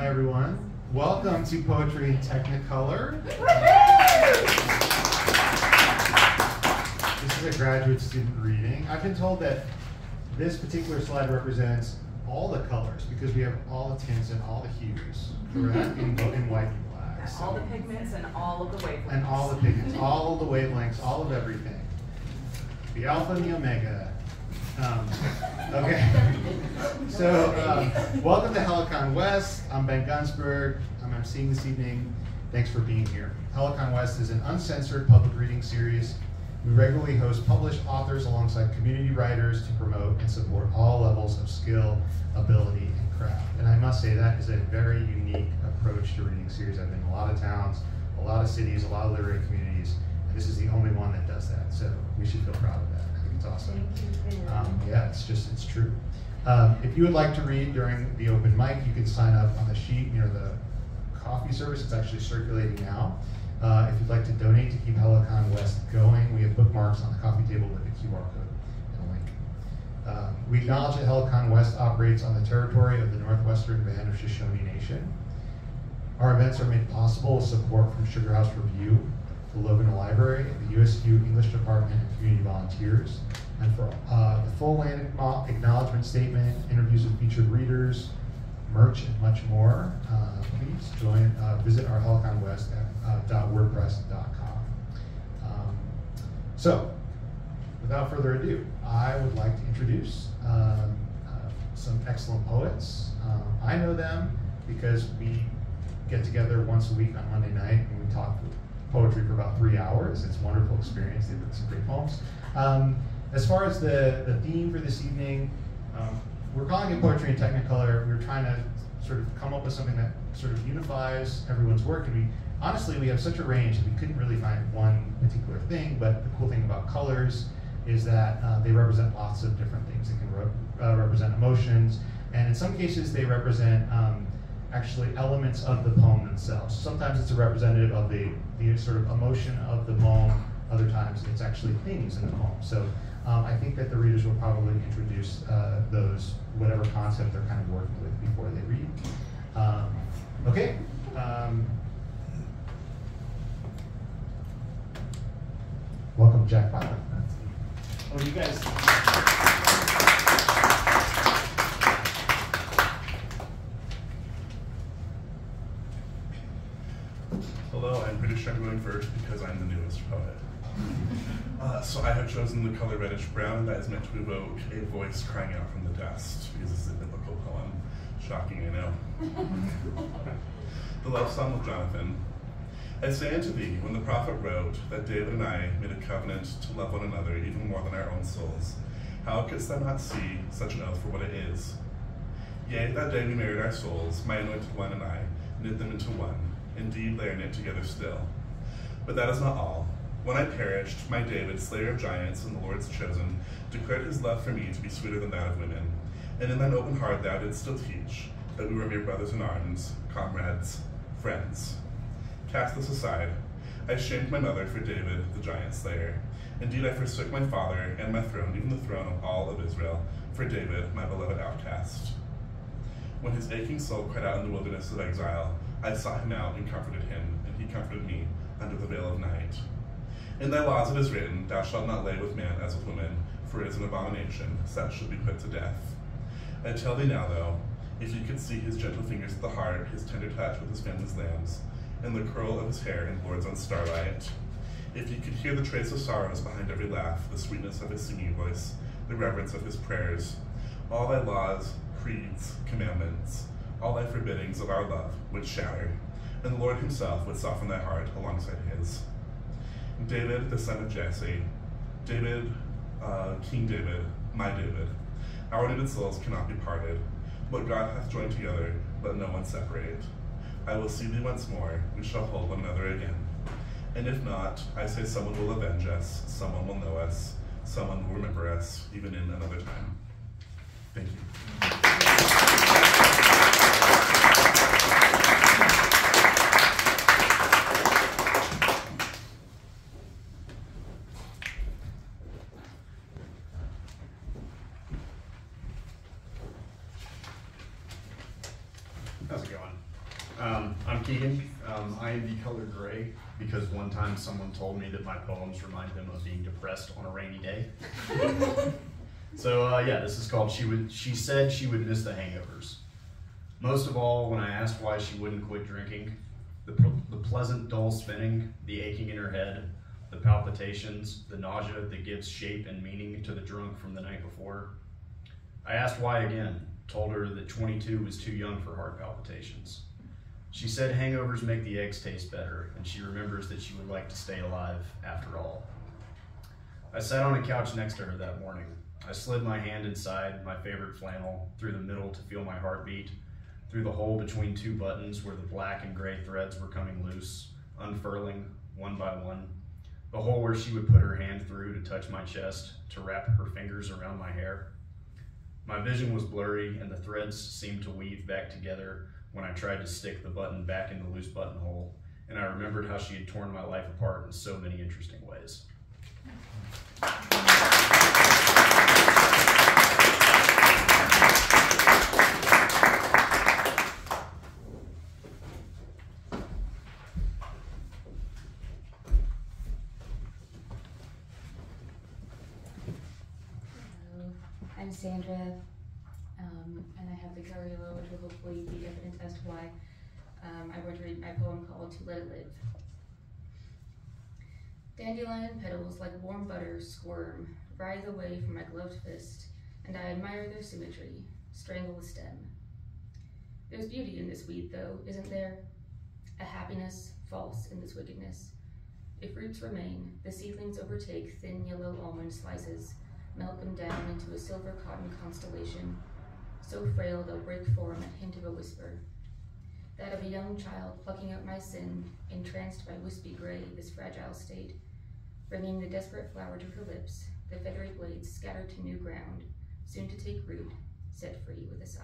Hi everyone. Welcome to Poetry in Technicolor. This is a graduate student reading. I've been told that this particular slide represents all the colors because we have all the tints and all the hues, correct? in white and black. All the pigments and all of the wavelengths. And all the pigments, all of the wavelengths, all of everything. The alpha and the omega. Okay, so welcome to Helicon West. I'm Ben Gunsberg. I'm emceeing this evening. Thanks for being here. Helicon West is an uncensored public reading series. We regularly host published authors alongside community writers to promote and support all levels of skill, ability, and craft. And I must say that is a very unique approach to reading series. I've been in a lot of towns, a lot of cities, a lot of literary communities, and this is the only one that does that. So we should feel proud of that. It's awesome. Yeah, it's true. If you would like to read during the open mic, you can sign up on the sheet near the coffee service. It's actually circulating now. If you'd like to donate to keep Helicon West going, we have bookmarks on the coffee table with a QR code and a link. We acknowledge that Helicon West operates on the territory of the Northwestern Band of Shoshone Nation. Our events are made possible with support from Sugar House Review, the Logan Library, the USU English Department, and community volunteers. And for the full land acknowledgement statement, interviews with featured readers, merch, and much more, please visit our Helicon West at .wordpress.com. So, without further ado, I would like to introduce some excellent poets. I know them because we get together once a week on Monday night and we talk poetry for about 3 hours. It's a wonderful experience. They've written some great poems. As far as the theme for this evening, we're calling it Poetry in Technicolor. We're trying to sort of come up with something that sort of unifies everyone's work. And honestly, we have such a range that we couldn't really find one particular thing, but the cool thing about colors is that they represent lots of different things. They can represent emotions, and in some cases they represent actually elements of the poem themselves. Sometimes it's a representative of the sort of emotion of the poem, other times it's actually things in the poem. So I think that the readers will probably introduce whatever concept they're kind of working with before they read. Okay. Welcome, Jack Bauer. Oh, you guys. Hello, I'm pretty sure I'm going first because I'm the newest poet. So I have chosen the color reddish brown that is meant to evoke a voice crying out from the dust, because this is a biblical poem. Shocking, I know. The Love Song of Jonathan. I say unto thee, when the prophet wrote that David and I made a covenant to love one another even more than our own souls, how couldst thou not see such an oath for what it is? Yea, that day we married our souls, my anointed one and I, knit them into one. Indeed, they are knit together still. But that is not all. When I perished, my David, slayer of giants and the Lord's chosen, declared his love for me to be sweeter than that of women. And in thine open heart thou didst still teach that we were mere brothers in arms, comrades, friends. Cast this aside. I shamed my mother for David, the giant slayer. Indeed, I forsook my father and my throne, even the throne of all of Israel, for David, my beloved outcast. When his aching soul cried out in the wilderness of exile, I sought him out and comforted him, and he comforted me under the veil of night. In thy laws it is written, thou shalt not lay with man as with woman, for it is an abomination, such should be put to death. I tell thee now, though, if you could see his gentle fingers at the heart, his tender touch with his family's lambs, and the curl of his hair in Lord's own starlight, if you could hear the trace of sorrows behind every laugh, the sweetness of his singing voice, the reverence of his prayers, all thy laws, creeds, commandments, all thy forbiddings of our love would shatter, and the Lord himself would soften thy heart alongside his. David, the son of Jesse, David, King David, my David, our knitted souls cannot be parted. What God hath joined together, let no one separate. I will see thee once more, we shall hold one another again. And if not, I say someone will avenge us, someone will know us, someone will remember us, even in another time. Thank you. How's it going? I'm Keegan. I am the color gray because one time someone told me that my poems remind them of being depressed on a rainy day. So yeah, this is called She Said She Would Miss the Hangovers. Most of all, when I asked why she wouldn't quit drinking, the pleasant dull spinning, the aching in her head, the palpitations, the nausea that gives shape and meaning to the drunk from the night before. I asked why again, told her that 22 was too young for heart palpitations. She said hangovers make the eggs taste better, and she remembers that she would like to stay alive after all. I sat on a couch next to her that morning. I slid my hand inside my favorite flannel through the middle to feel my heartbeat, through the hole between two buttons where the black and gray threads were coming loose, unfurling one by one, the hole where she would put her hand through to touch my chest, to wrap her fingers around my hair. My vision was blurry and the threads seemed to weave back together when I tried to stick the button back in the loose buttonhole, and I remembered how she had torn my life apart in so many interesting ways. I'm Sandra, and I have the color yellow, which will hopefully be evident as to why I want to read my poem called To Let It Live. Dandelion petals like warm butter squirm, writhe away from my gloved fist, and I admire their symmetry, strangle the stem. There's beauty in this weed though, isn't there? A happiness false in this wickedness. If roots remain, the seedlings overtake thin yellow almond slices, melt them down into a silver cotton constellation, so frail they'll break form at hint of a whisper. That of a young child plucking out my sin, entranced by wispy gray, this fragile state, bringing the desperate flower to her lips, the feathery blades scattered to new ground, soon to take root, set free with a sigh.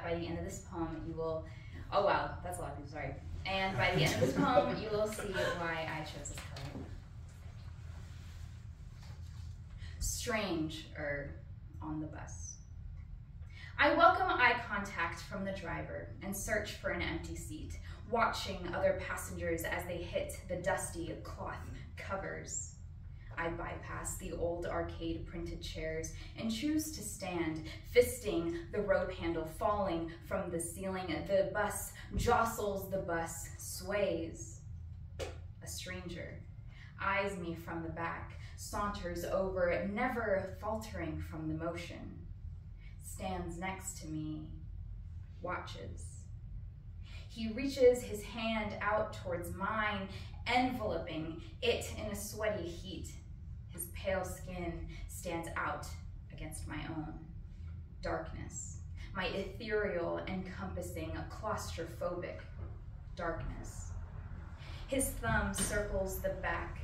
By the end of this poem, you will, oh wow, that's a lot of people, sorry. And by the end of this poem, you will see why I chose this color. Stranger on the bus. I welcome eye contact from the driver and search for an empty seat, watching other passengers as they hit the dusty cloth covers. I bypass the old arcade printed chairs and choose to stand, fisting the rope handle falling from the ceiling. The bus jostles, the bus sways. A stranger eyes me from the back, saunters over, never faltering from the motion, stands next to me, watches. He reaches his hand out towards mine, enveloping it in a sweaty heat. His pale skin stands out against my own. Darkness, my ethereal, encompassing, claustrophobic darkness. His thumb circles the back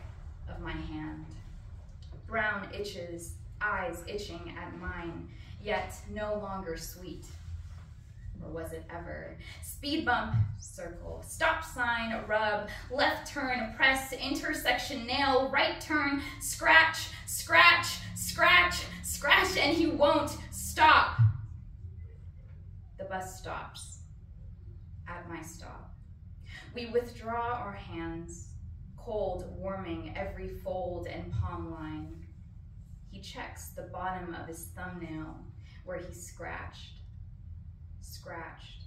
of my hand. Brown itches, eyes itching at mine, yet no longer sweet. Or was it ever? Speed bump, circle, stop sign, rub, left turn, press, intersection, nail, right turn, scratch, scratch, scratch, scratch, and he won't stop. The bus stops at my stop. We withdraw our hands, cold warming every fold and palm line. He checks the bottom of his thumbnail where he scratched. Scratched,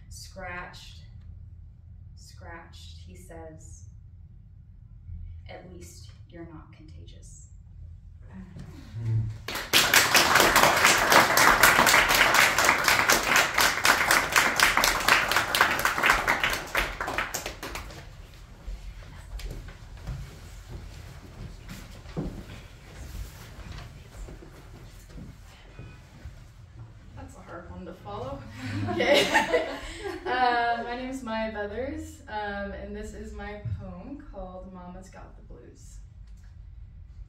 scratched, scratched, he says. At least you're not contagious. To follow. Okay. My name is Maya Beathers, and this is my poem called Mama's Got the Blues.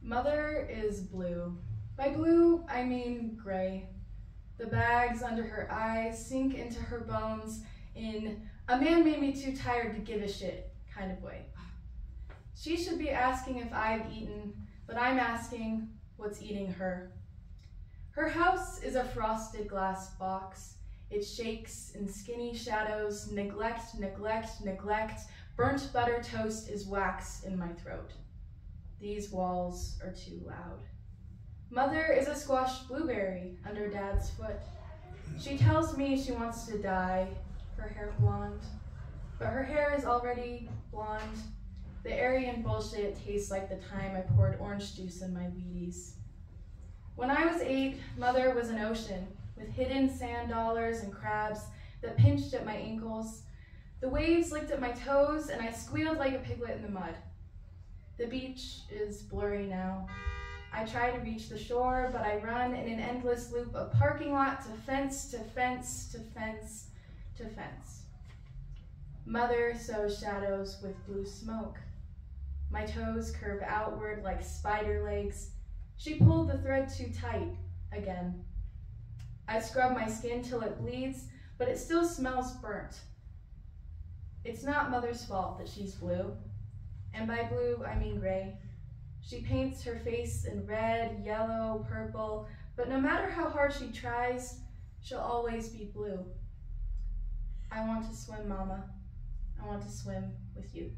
Mother is blue, By blue, I mean gray. The bags under her eyes sink into her bones in a man made me too tired to give a shit kind of way. She should be asking if I've eaten, but I'm asking what's eating her. Her house is a frosted glass box. It shakes in skinny shadows, neglect, neglect, neglect. Burnt butter toast is wax in my throat. These walls are too loud. Mother is a squashed blueberry under Dad's foot. She tells me she wants to dye her hair blonde, but her hair is already blonde. The Aryan bullshit tastes like the time I poured orange juice in my Wheaties. When I was 8, Mother was an ocean with hidden sand dollars and crabs that pinched at my ankles. The waves licked at my toes and I squealed like a piglet in the mud. The beach is blurry now. I try to reach the shore, but I run in an endless loop of parking lot to fence, to fence, to fence, to fence. Mother sews shadows with blue smoke. My toes curve outward like spider legs. She pulled the thread too tight again. I scrub my skin till it bleeds, but it still smells burnt. It's not Mother's fault that she's blue. And by blue, I mean gray. She paints her face in red, yellow, purple, but no matter how hard she tries, she'll always be blue. I want to swim, Mama. I want to swim with you.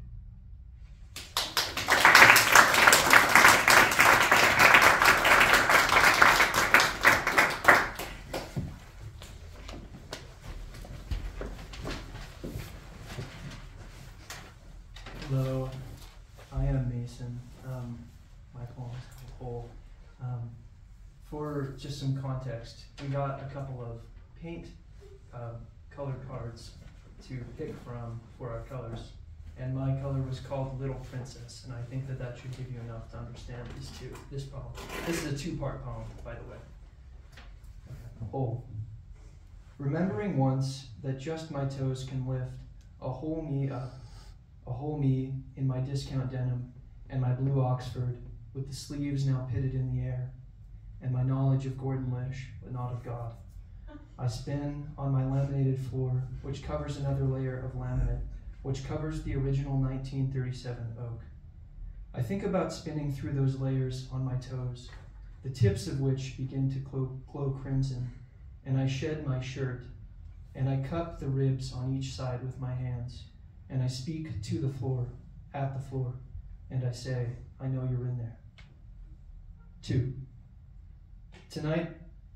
Hello, I am Mason. My poem is called Whole. For just some context, we got a couple of paint colored cards to pick from for our colors, and my color was called Little Princess, and I think that that should give you enough to understand this poem. This is a 2-part poem, by the way. Okay. Whole. Remembering once that just my toes can lift a whole me up, a whole me in my discount denim and my blue Oxford with the sleeves now pitted in the air, and my knowledge of Gordon Lish, but not of God. I spin on my laminated floor, which covers another layer of laminate, which covers the original 1937 oak. I think about spinning through those layers on my toes, the tips of which begin to glow crimson, and I shed my shirt, and I cup the ribs on each side with my hands, and I speak to the floor, at the floor, and I say, I know you're in there. 2. Tonight,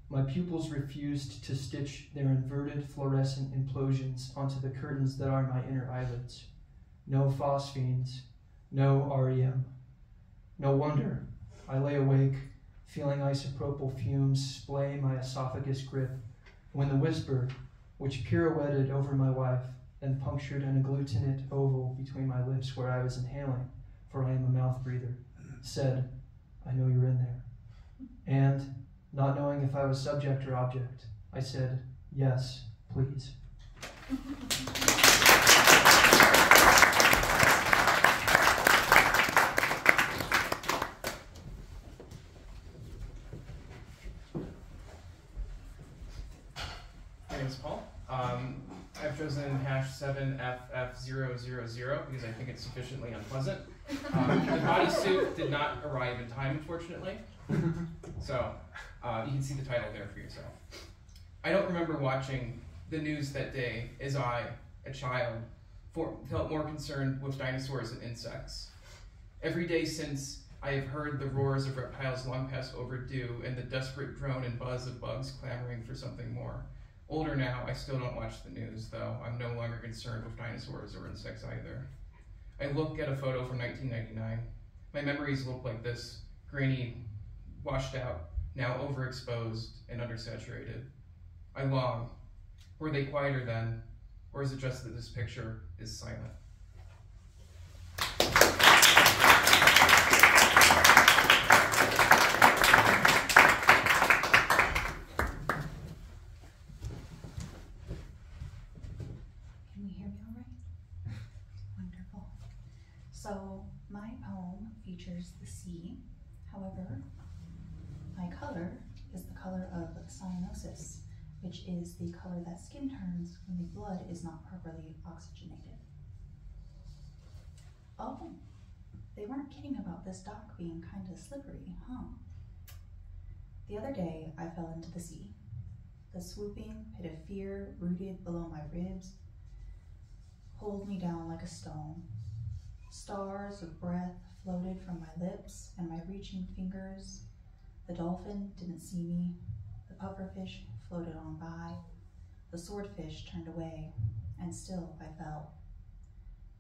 my pupils refused to stitch their inverted fluorescent implosions onto the curtains that are my inner eyelids. No phosphenes, no REM. No wonder I lay awake, feeling isopropyl fumes splay my esophagus grip, when the whisper, which pirouetted over my wife, and punctured an agglutinate oval between my lips where I was inhaling, for I am a mouth breather, said, I know you're in there. And, not knowing if I was subject or object, I said, yes, please. My name is Paul. I've chosen #7FF000 because I think it's sufficiently unpleasant. The bodysuit did not arrive in time, unfortunately. So you can see the title there for yourself. I don't remember watching the news that day as I, a child, felt more concerned with dinosaurs and insects. Every day since, I have heard the roars of reptiles long past overdue and the desperate drone and buzz of bugs clamoring for something more. Older now, I still don't watch the news, though I'm no longer concerned with dinosaurs or insects either. I look at a photo from 1999. My memories look like this, grainy, washed out, now overexposed and undersaturated. I long. Were they quieter then, or is it just that this picture is silent? Can you hear me all right? Wonderful. So my poem features the sea. However, My color is the color of cyanosis, which is the color that skin turns when the blood is not properly oxygenated. Oh, they weren't kidding about this dock being kind of slippery, huh? The other day, I fell into the sea. The swooping pit of fear rooted below my ribs pulled me down like a stone. Stars of breath floated from my lips and my reaching fingers. The dolphin didn't see me. The pufferfish floated on by. The swordfish turned away, and still I fell.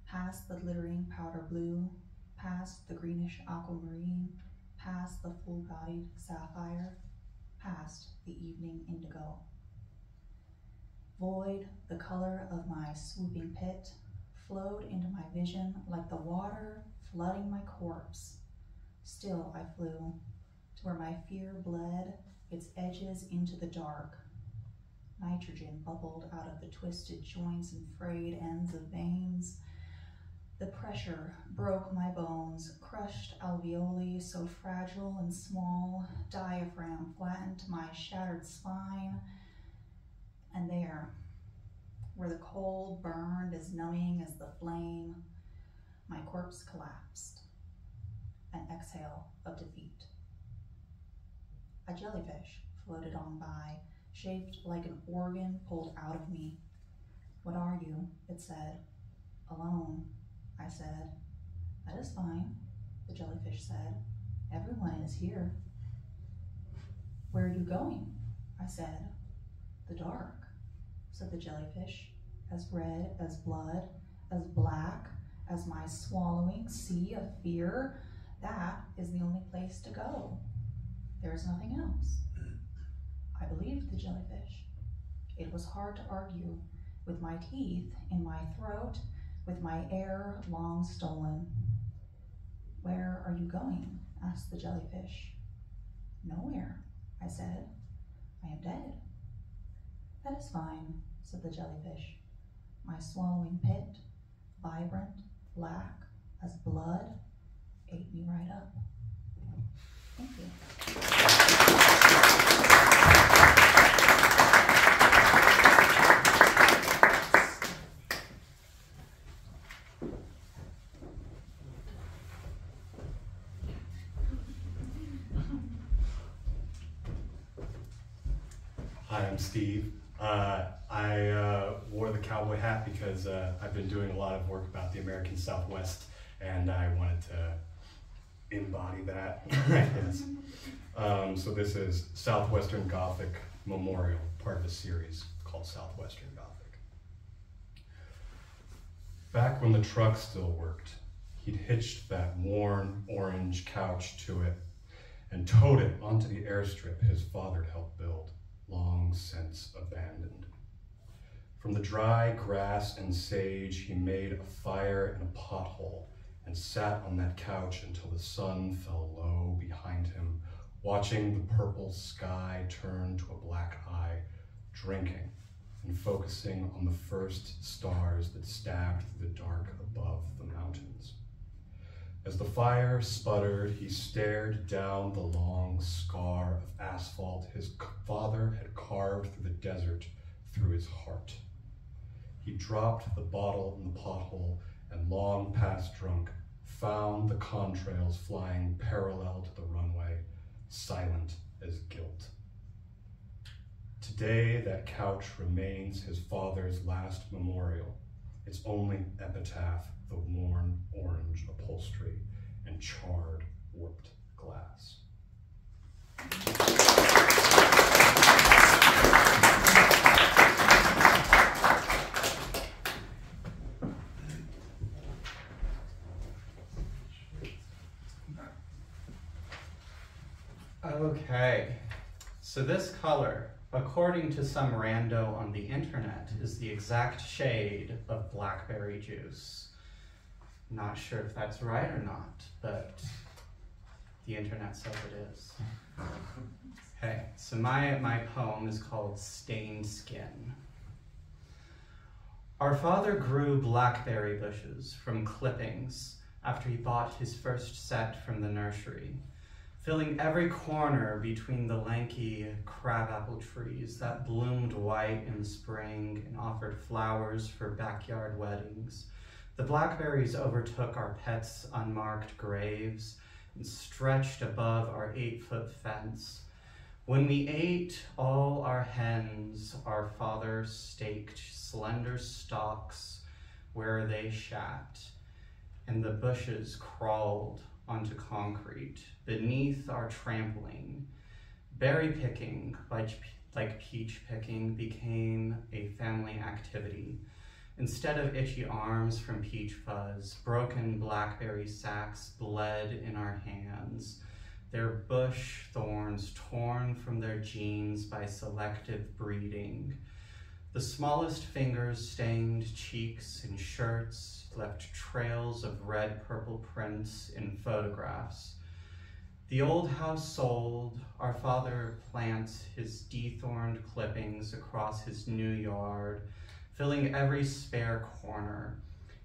Past the glittering powder blue, past the greenish aquamarine, past the full-bodied sapphire, past the evening indigo. Void, the color of my swooping pit, flowed into my vision like the water flooding my corpse. Still I flew, to where my fear bled its edges into the dark. Nitrogen bubbled out of the twisted joints and frayed ends of veins. The pressure broke my bones, crushed alveoli so fragile and small, diaphragm flattened my shattered spine. And there, where the cold burned as numbing as the flame, my corpse collapsed, an exhale of defeat. A jellyfish floated on by, shaped like an organ pulled out of me. What are you? It said. Alone, I said. That is fine, the jellyfish said. Everyone is here. Where are you going? I said. The dark, said the jellyfish, as red as blood, as black as my swallowing sea of fear. That is the only place to go. There is nothing else. I believed the jellyfish. It was hard to argue, with my teeth in my throat, with my air long stolen. Where are you going? Asked the jellyfish. Nowhere, I said. I am dead. That is fine, said the jellyfish. My swallowing pit, vibrant, black as blood, ate me right up. Thank you. Hi, I'm Steve. I wore the cowboy hat because I've been doing a lot of work about the American Southwest, and I wanted to embody that, I guess. So this is Southwestern Gothic Memorial, part of a series called Southwestern Gothic. Back when the truck still worked, he'd hitched that worn orange couch to it and towed it onto the airstrip his father had helped build, long since abandoned. From the dry grass and sage, he made a fire in a pothole and sat on that couch until the sun fell low behind him, watching the purple sky turn to a black eye, drinking and focusing on the first stars that stabbed through the dark above the mountains. As the fire sputtered, he stared down the long scar of asphalt his father had carved through the desert through his heart. He dropped the bottle in the pothole and, long past drunk, found the contrails flying parallel to the runway, silent as guilt. Today, that couch remains his father's last memorial, its only epitaph, the worn orange upholstery and charred, warped glass. Okay, so this color, according to some rando on the internet, is the exact shade of blackberry juice. Not sure if that's right or not, but the internet says it is. Okay, so my poem is called Stained Skin. Our father grew blackberry bushes from clippings after he bought his first set from the nursery, filling every corner between the lanky crabapple trees that bloomed white in spring and offered flowers for backyard weddings. The blackberries overtook our pets' unmarked graves and stretched above our 8-foot fence. When we ate all our hens, our father staked slender stalks where they shat, and the bushes crawled onto concrete beneath our trampling. Berry picking, like peach picking, became a family activity. Instead of itchy arms from peach fuzz, broken blackberry sacks bled in our hands, their bush thorns torn from their genes by selective breeding. The smallest fingers stained cheeks and shirts, left trails of red-purple prints in photographs. The old house sold, our father plants his dethorned clippings across his new yard, filling every spare corner.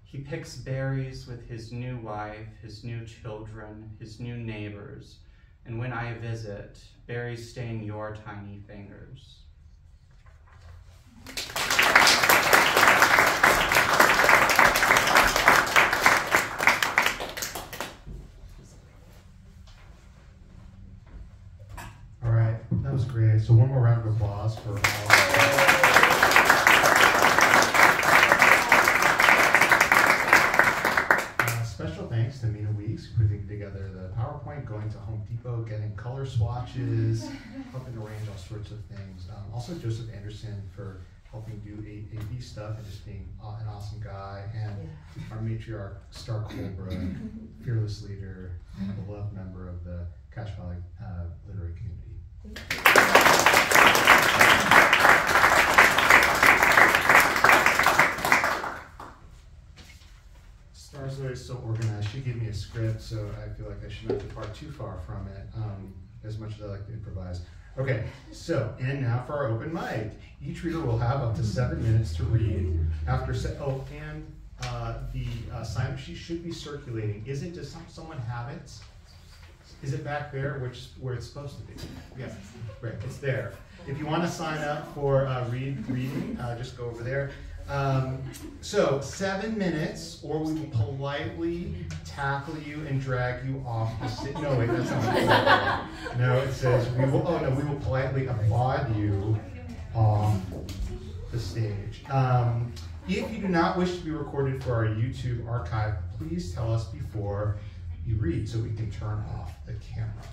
He picks berries with his new wife, his new children, his new neighbors, and when I visit, berries stain your tiny fingers. All right, that was great. So one more round of applause for all. Special thanks to Mina Weeks for putting together the PowerPoint, going to Home Depot, getting color swatches, helping arrange all sorts of things. Also Joseph Anderson for helping do AV stuff and just being an awesome guy. And our matriarch, Star Colbrook, fearless leader and a beloved member of the Cache Valley literary community. Star's always so organized. She gave me a script, so I feel like I should not depart too far from it, as much as I like to improvise. Okay, so, and now for our open mic. Each reader will have up to 7 minutes to read. After the sign-up sheet should be circulating. Does someone have it? Is it back there, where it's supposed to be? Yes, great, it's there. If you want to sign up for reading, just go over there. So 7 minutes, or we will politely tackle you and drag you off the stage. No, wait, that's not what No, it says we will. Oh no, we will politely applaud you off the stage. If you do not wish to be recorded for our YouTube archive, please tell us before you read so we can turn off the camera.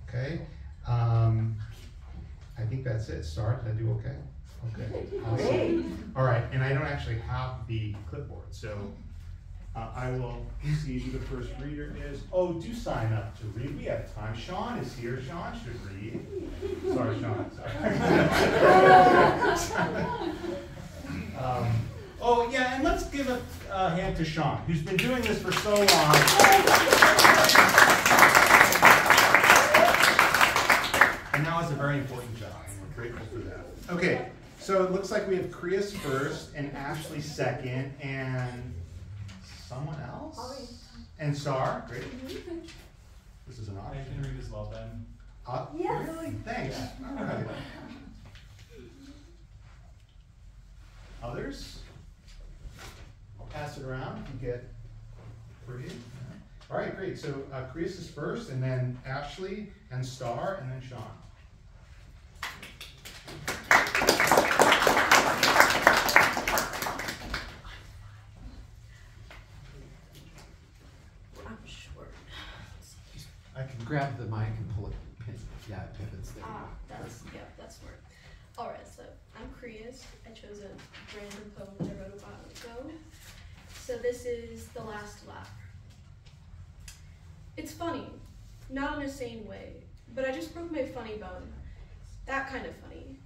Okay. I think that's it. Star, did I do okay? Okay, awesome. All right, and I don't actually have the clipboard, so I will see who the first reader is. Oh, do sign up to read. We have time. Sean is here. Sean should read. Sorry, Sean. Sorry. Oh, yeah, and let's give a hand to Sean, who's been doing this for so long. And now it's a very important job, and we're grateful for that. Okay. So it looks like we have Chris first, and Ashley second, and someone else? And Star, great. This is an option. I can read as well, Ben. Yes. Really? Thanks. All right. Others? I'll pass it around if you get free. All right, great. So Chris is first, and then Ashley, and Star, and then Sean. I can grab the mic and pull it. Yeah, if it's there. That's smart. All right, so I'm Krias. I chose a random poem that I wrote a while ago. So this is The Last Laugh. It's funny, not in a sane way, but I just broke my funny bone. That kind of funny.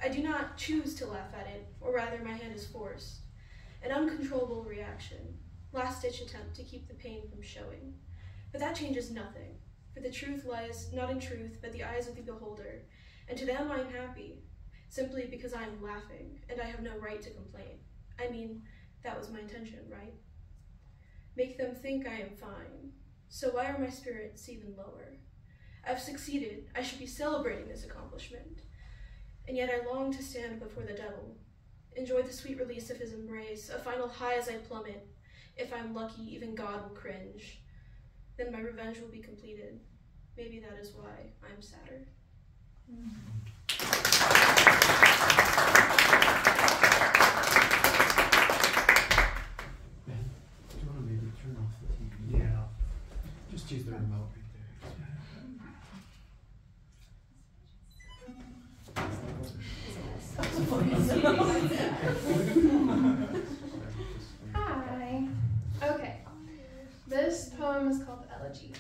I do not choose to laugh at it, or rather my hand is forced. An uncontrollable reaction, last-ditch attempt to keep the pain from showing. But that changes nothing. For the truth lies not in truth, but the eyes of the beholder, and to them I am happy, simply because I am laughing, and I have no right to complain. I mean, that was my intention, right? Make them think I am fine, so why are my spirits even lower? I've succeeded. I should be celebrating this accomplishment. And yet I long to stand before the devil, enjoy the sweet release of his embrace, a final high as I plummet. If I'm lucky, even God will cringe. Then my revenge will be completed. Maybe that is why I'm sadder. Ben, do you want to maybe turn off the TV? Yeah. Just use the remote right Hi. Okay. This poem is called Elegy.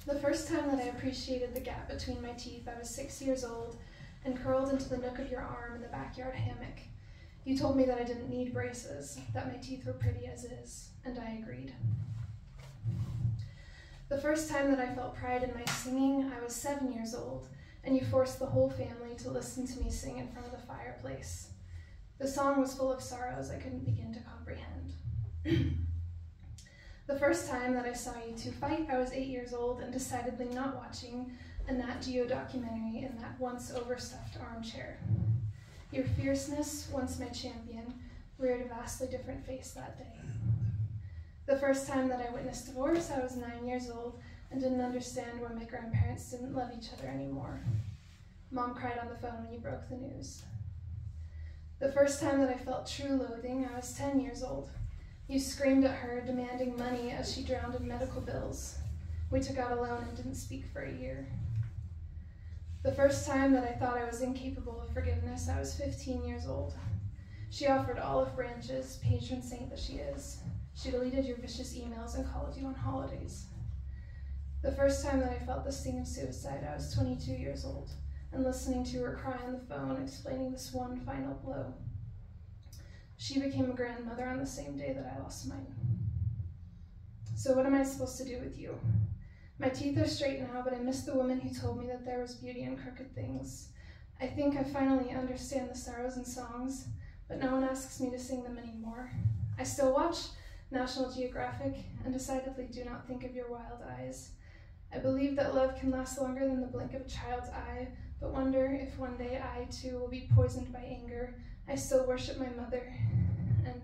The first time that I appreciated the gap between my teeth, I was 6 years old and curled into the nook of your arm in the backyard hammock. You told me that I didn't need braces, that my teeth were pretty as is, and I agreed. The first time that I felt pride in my singing, I was 7 years old, and you forced the whole family to listen to me sing in front of the fireplace. The song was full of sorrows I couldn't begin to comprehend. The first time that I saw you two fight, I was 8 years old and decidedly not watching a Nat Geo documentary in that once overstuffed armchair. Your fierceness, once my champion, reared a vastly different face that day. The first time that I witnessed divorce, I was 9 years old and didn't understand why my grandparents didn't love each other anymore. Mom cried on the phone when you broke the news. The first time that I felt true loathing, I was 10 years old. You screamed at her, demanding money as she drowned in medical bills. We took out a loan and didn't speak for a year. The first time that I thought I was incapable of forgiveness, I was 15 years old. She offered olive branches, patron saint that she is. She deleted your vicious emails and called you on holidays. The first time that I felt the sting of suicide, I was 22 years old, and listening to her cry on the phone, explaining this one final blow. She became a grandmother on the same day that I lost mine. So what am I supposed to do with you? My teeth are straight now, but I miss the woman who told me that there was beauty in crooked things. I think I finally understand the sorrows and songs, but no one asks me to sing them anymore. I still watch National Geographic and decidedly do not think of your wild eyes. I believe that love can last longer than the blink of a child's eye, but wonder if one day I too will be poisoned by anger. I still worship my mother and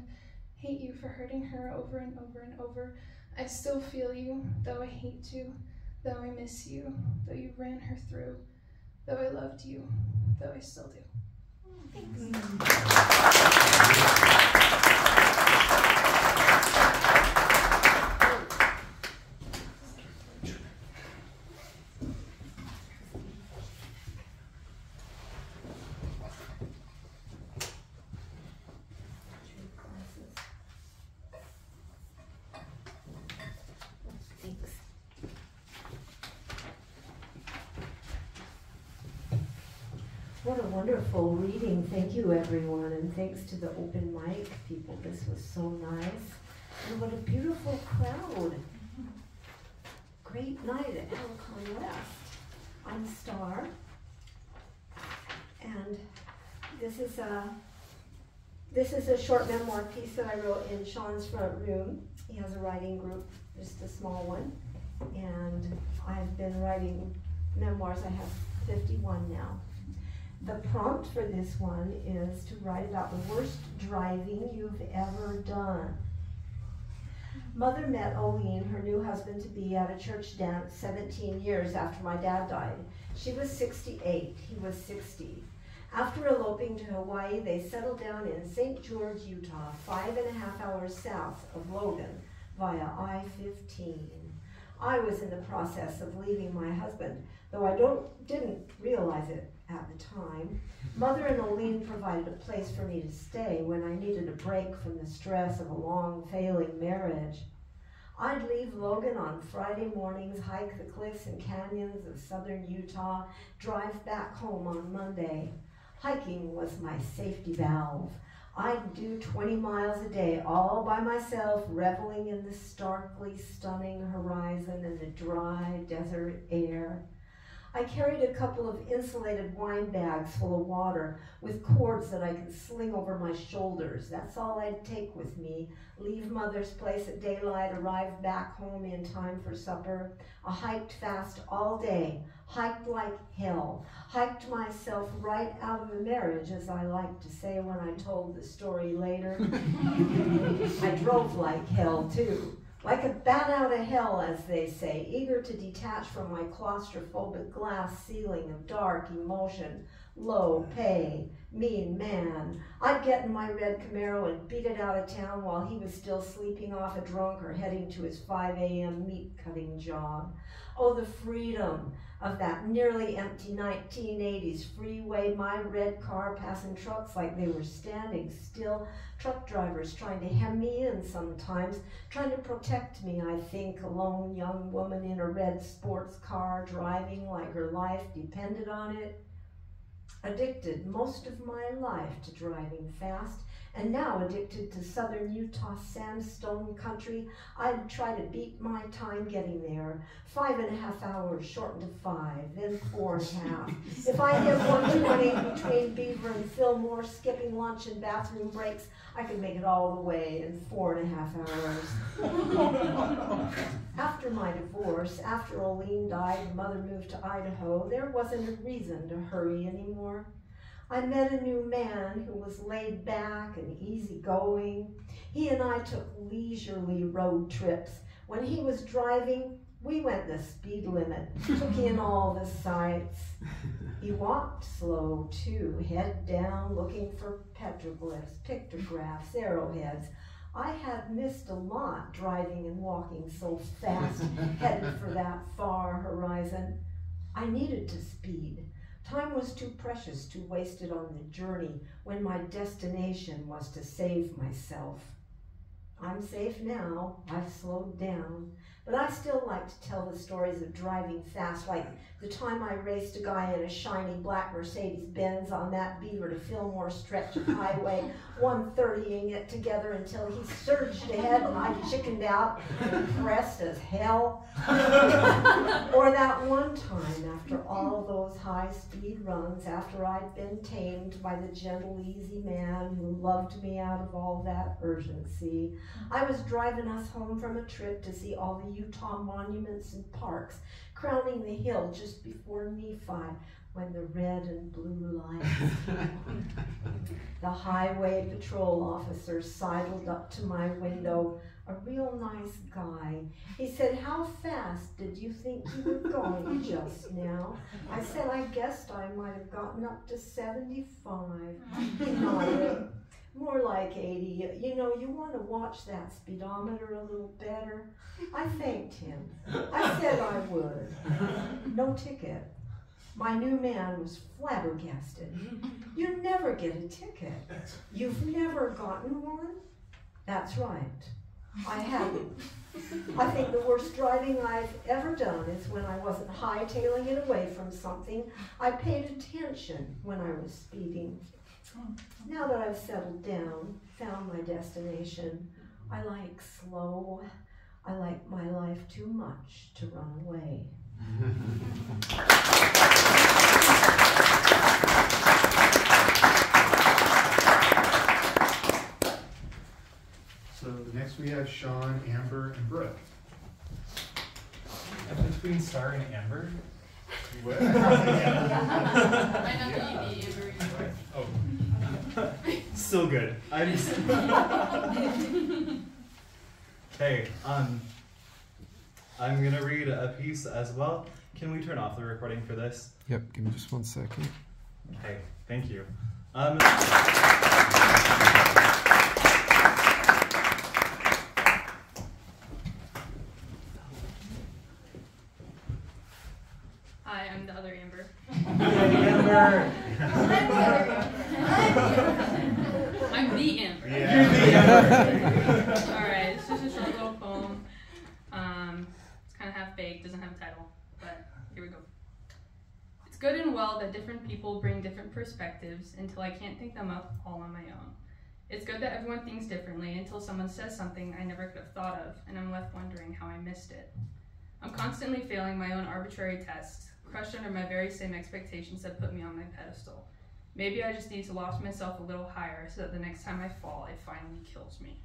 hate you for hurting her over and over and over. I still feel you, though I hate to, though I miss you, though you ran her through, though I loved you, though I still do. What a wonderful reading. Thank you, everyone, and thanks to the open mic people. This was so nice. And what a beautiful crowd. Great night at Helicon West. I'm Star, and this is a short memoir piece that I wrote in Sean's front room. He has a writing group, just a small one, and I've been writing memoirs. I have 51 now. The prompt for this one is to write about the worst driving you've ever done. Mother met Oline, her new husband-to-be, at a church dance 17 years after my dad died. She was 68, he was 60. After eloping to Hawaii, they settled down in St. George, Utah, 5.5 hours south of Logan via I-15. I was in the process of leaving my husband, though I didn't realize it at the time. Mother and Oline provided a place for me to stay when I needed a break from the stress of a long, failing marriage. I'd leave Logan on Friday mornings, hike the cliffs and canyons of southern Utah, drive back home on Monday. Hiking was my safety valve. I'd do 20 miles a day, all by myself, reveling in the starkly stunning horizon and the dry desert air. I carried a couple of insulated wine bags full of water with cords that I could sling over my shoulders. That's all I'd take with me. Leave Mother's place at daylight, arrive back home in time for supper. I hiked fast all day, hiked like hell, hiked myself right out of the marriage, as I like to say when I told the story later. I drove like hell too. Like a bat out of hell, as they say, eager to detach from my claustrophobic glass ceiling of dark emotion, low pay, mean man. I'd get in my red Camaro and beat it out of town while he was still sleeping off a drunk or heading to his 5 a.m. meat-cutting job. Oh, the freedom of that nearly empty 1980s freeway, my red car passing trucks like they were standing still, truck drivers trying to hem me in sometimes, trying to protect me, I think, a lone young woman in a red sports car driving like her life depended on it. Addicted most of my life to driving fast, and now addicted to southern Utah sandstone country. I'd try to beat my time getting there. 5.5 hours shortened to 5, then 4.5. If I hit 120 between Beaver and Fillmore, skipping lunch and bathroom breaks, I could make it all the way in 4.5 hours. After my divorce, after Oline died and Mother moved to Idaho, there wasn't a reason to hurry anymore. I met a new man who was laid back and easygoing. He and I took leisurely road trips. When he was driving, we went the speed limit, took in all the sights. He walked slow too, head down, looking for petroglyphs, pictographs, arrowheads. I had missed a lot driving and walking so fast, headed for that far horizon. I needed to speed. Time was too precious to waste it on the journey when my destination was to save myself. I'm safe now, I've slowed down, but I still like to tell the stories of driving fast, like the time I raced a guy in a shiny black Mercedes-Benz on that Beaver to Fillmore stretch of highway, 130ing it together until he surged ahead and I chickened out, impressed as hell. Or that one time after all those high-speed runs, after I'd been tamed by the gentle, easy man who loved me out of all that urgency, I was driving us home from a trip to see all the Utah monuments and parks, crowning the hill just before Nephi, when the red and blue lights. The highway patrol officer sidled up to my window, a real nice guy. He said, "How fast did you think you were going just now?" I said, "I guessed I might have gotten up to 75. He nodded. "More like 80. You know, you want to watch that speedometer a little better." I thanked him. I said I would. No ticket. My new man was flabbergasted. "You never get a ticket. You've never gotten one?" "That's right. I haven't. I think the worst driving I've ever done is when I wasn't hightailing it away from something. I paid attention when I was speeding. Now that I've settled down, found my destination, I like slow. I like my life too much to run away." So next we have Sean, Amber, and Brooke. Between Star and Amber? What? Might not be the Amber anymore. Oh. Still good. Okay, I'm gonna read a piece as well. Can we turn off the recording for this? Yep, give me just 1 second. Okay, thank you. Hi, I'm the other Amber. Amber! I'm the Amber. Yeah. You're the Amber. Alright, it's just a short little poem. It's kind of half baked, doesn't have a title, but here we go. It's good and well that different people bring different perspectives until I can't think them up all on my own. It's good that everyone thinks differently until someone says something I never could have thought of, and I'm left wondering how I missed it. I'm constantly failing my own arbitrary tests, crushed under my very same expectations that put me on my pedestal. Maybe I just need to loft myself a little higher so that the next time I fall, it finally kills me.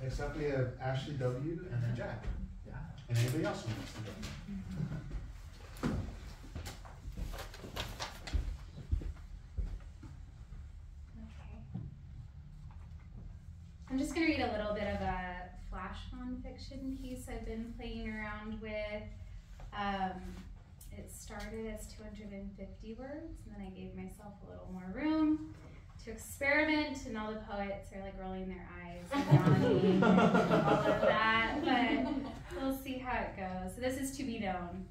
Next up, we have Ashley W. and then Jack. And anybody else who wants to go? I'm just going to read a little bit of a flash nonfiction piece I've been playing around with. It started as 250 words, and then I gave myself a little more room to experiment, and all the poets are like rolling their eyes and yawning and all of that, but we'll see how it goes. So this is to be known.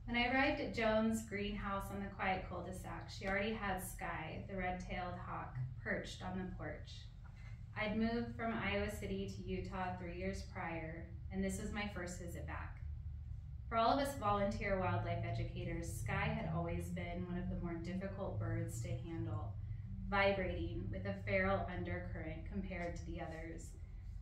When I arrived at Joan's greenhouse on the quiet cul-de-sac, she already had Sky, the red-tailed hawk, perched on the porch. I'd moved from Iowa City to Utah 3 years prior, and this was my first visit back. For all of us volunteer wildlife educators, Sky had always been one of the more difficult birds to handle, vibrating with a feral undercurrent compared to the others.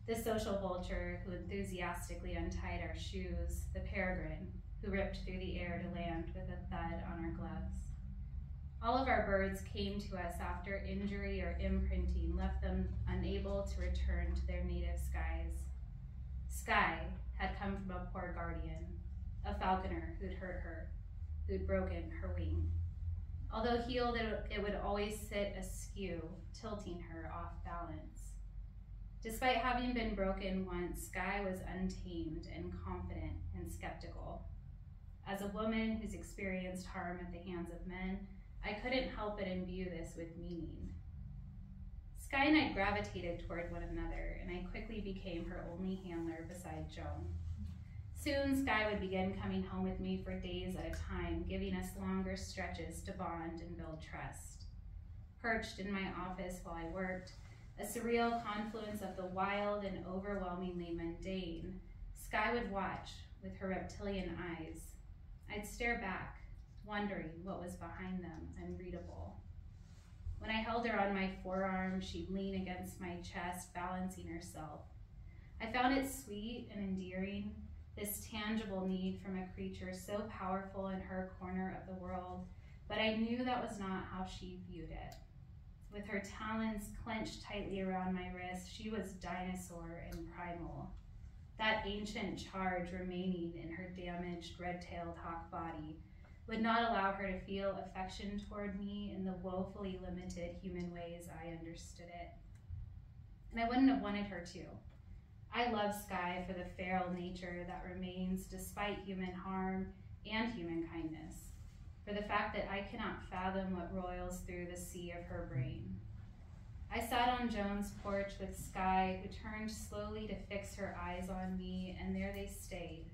The social vulture who enthusiastically untied our shoes, the peregrine who ripped through the air to land with a thud on our gloves. All of our birds came to us after injury or imprinting left them unable to return to their native skies. Sky had come from a poor guardian, a falconer who'd hurt her, who'd broken her wing. Although healed, it would always sit askew, tilting her off balance. Despite having been broken once, Sky was untamed and confident and skeptical. As a woman who's experienced harm at the hands of men, I couldn't help but imbue this with meaning. Sky and I gravitated toward one another, and I quickly became her only handler beside Joan. Soon, Sky would begin coming home with me for days at a time, giving us longer stretches to bond and build trust. Perched in my office while I worked, a surreal confluence of the wild and overwhelmingly mundane, Sky would watch with her reptilian eyes. I'd stare back, wondering what was behind them, unreadable. When I held her on my forearm, she'd lean against my chest, balancing herself. I found it sweet and endearing, this tangible need from a creature so powerful in her corner of the world, but I knew that was not how she viewed it. With her talons clenched tightly around my wrist, she was dinosaur and primal. That ancient charge remaining in her damaged red-tailed hawk body would not allow her to feel affection toward me in the woefully limited human ways I understood it. And I wouldn't have wanted her to. I love Sky for the feral nature that remains despite human harm and human kindness, for the fact that I cannot fathom what roils through the sea of her brain. I sat on Joan's porch with Sky, who turned slowly to fix her eyes on me, and there they stayed.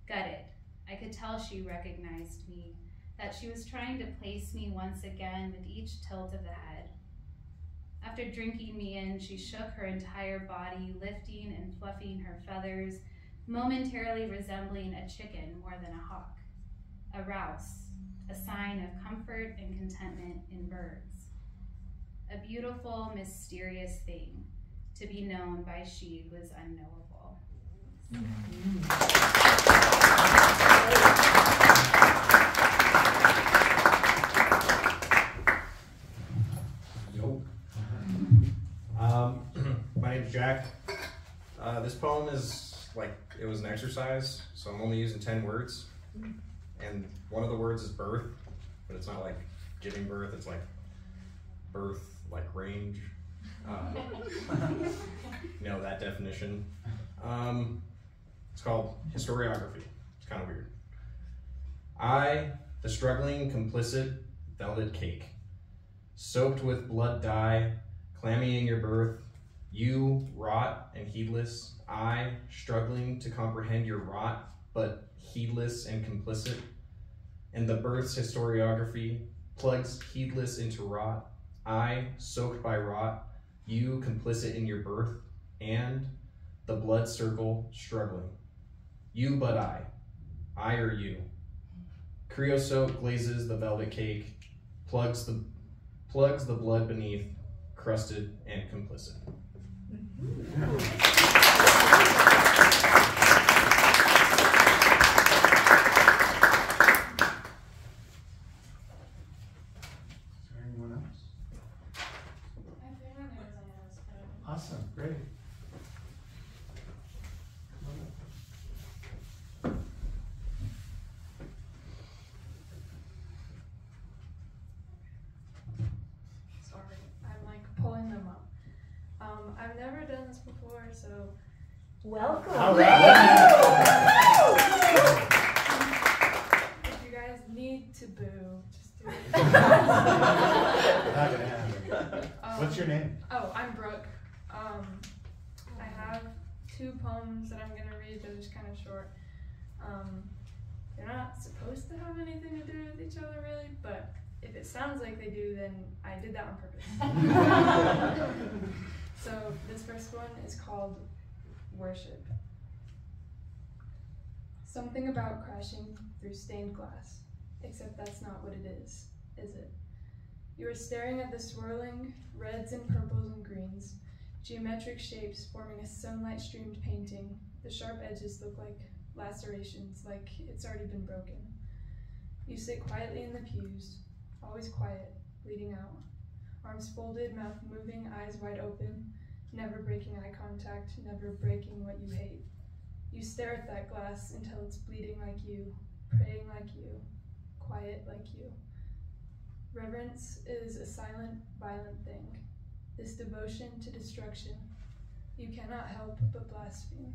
Gutted, I could tell she recognized me, that she was trying to place me once again with each tilt of the head. After drinking me in, she shook her entire body, lifting and fluffing her feathers, momentarily resembling a chicken more than a hawk, a rouse, a sign of comfort and contentment in birds. A beautiful, mysterious thing to be known by she who is unknowable. My name's Jack. This poem is it was an exercise, so I'm only using 10 words. And one of the words is birth, but it's not like giving birth, it's like birth, like range. You know, that definition. It's called historiography. It's kind of weird. I, the struggling, complicit, velvet cake, soaked with blood dye, clammy in your birth, you, rot and heedless, I, struggling to comprehend your rot, but heedless and complicit, and the birth's historiography plugs heedless into rot, I, soaked by rot, you, complicit in your birth, and the blood circle struggling. You but I or you. Creosote glazes the velvet cake, plugs the blood beneath, crusted, and complicit. Anyone else? Awesome, great. Sorry, I'm like pulling them up. I've never done this before, so. Welcome. All right. If you guys need to boo, just do it. Not gonna happen. What's your name? Oh, I'm Brooke. I have 2 poems that I'm gonna read. They're just kind of short. They're not supposed to have anything to do with each other, really, but if it sounds like they do, then I did that on purpose. So this first one is called Worship. Something about crashing through stained glass, except that's not what it is it? You are staring at the swirling reds and purples and greens, geometric shapes forming a sunlight-streamed painting. The sharp edges look like lacerations, like it's already been broken. You sit quietly in the pews, always quiet, bleeding out. Arms folded, mouth moving, eyes wide open, never breaking eye contact, never breaking what you hate. You stare at that glass until it's bleeding like you, praying like you, quiet like you. Reverence is a silent, violent thing. This devotion to destruction. You cannot help but blaspheme.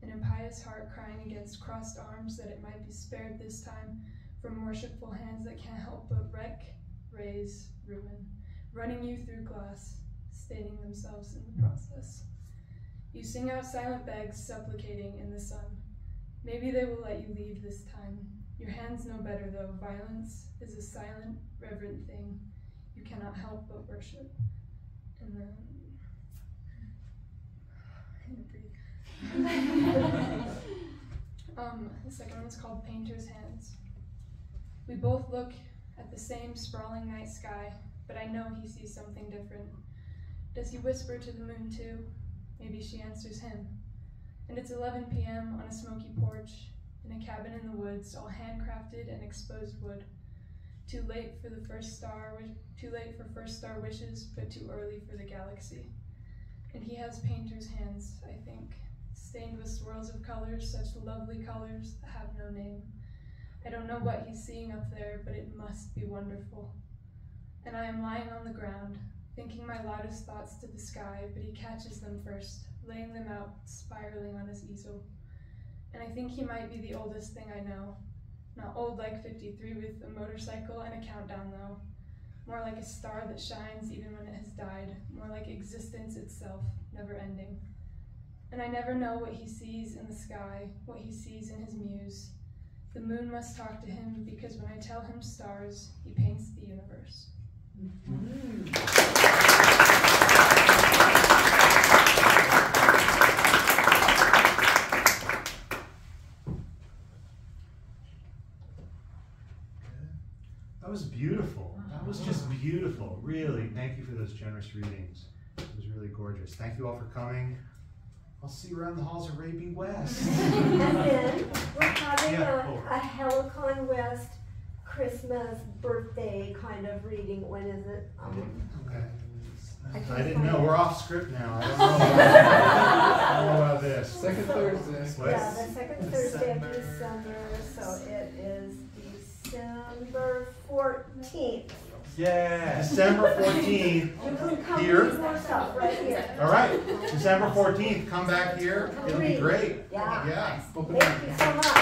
An impious heart crying against crossed arms that it might be spared this time from worshipful hands that can't help but wreck, raise, ruin, running you through glass, staining themselves in the process. You sing out silent begs, supplicating in the sun. Maybe they will let you leave this time. Your hands know better though. Violence is a silent, reverent thing. You cannot help but worship. And then, the second one is called Painter's Hands. We both look at the same sprawling night sky, but I know he sees something different. Does he whisper to the moon too? Maybe she answers him. And it's 11 p.m. on a smoky porch, in a cabin in the woods, all handcrafted and exposed wood. Too late for first star wishes, but too early for the galaxy. And he has painter's hands, I think, stained with swirls of colors, such lovely colors that have no name. I don't know what he's seeing up there, but it must be wonderful. And I am lying on the ground, thinking my loudest thoughts to the sky, but he catches them first, laying them out, spiraling on his easel. And I think he might be the oldest thing I know. Not old like 53 with a motorcycle and a countdown though. More like a star that shines even when it has died. More like existence itself, never ending. And I never know what he sees in the sky, what he sees in his muse. The moon must talk to him because when I tell him stars, he paints the universe. That was beautiful. That was just beautiful. Really, thank you for those generous readings. It was really gorgeous. Thank you all for coming. I'll see you around the halls of Raby West. And then we're having Yeah, a Helicon West Christmas birthday kind of reading. When is it? Okay. I didn't know. We're off script now. I don't know about this. Second Thursday. Yeah, the second Thursday of December. So it is December 14th. Yeah. December 14th. You can come here. read more stuff right here. All right. December 14th. Come back here. It'll be great. Yeah. Yeah. Thank you so much.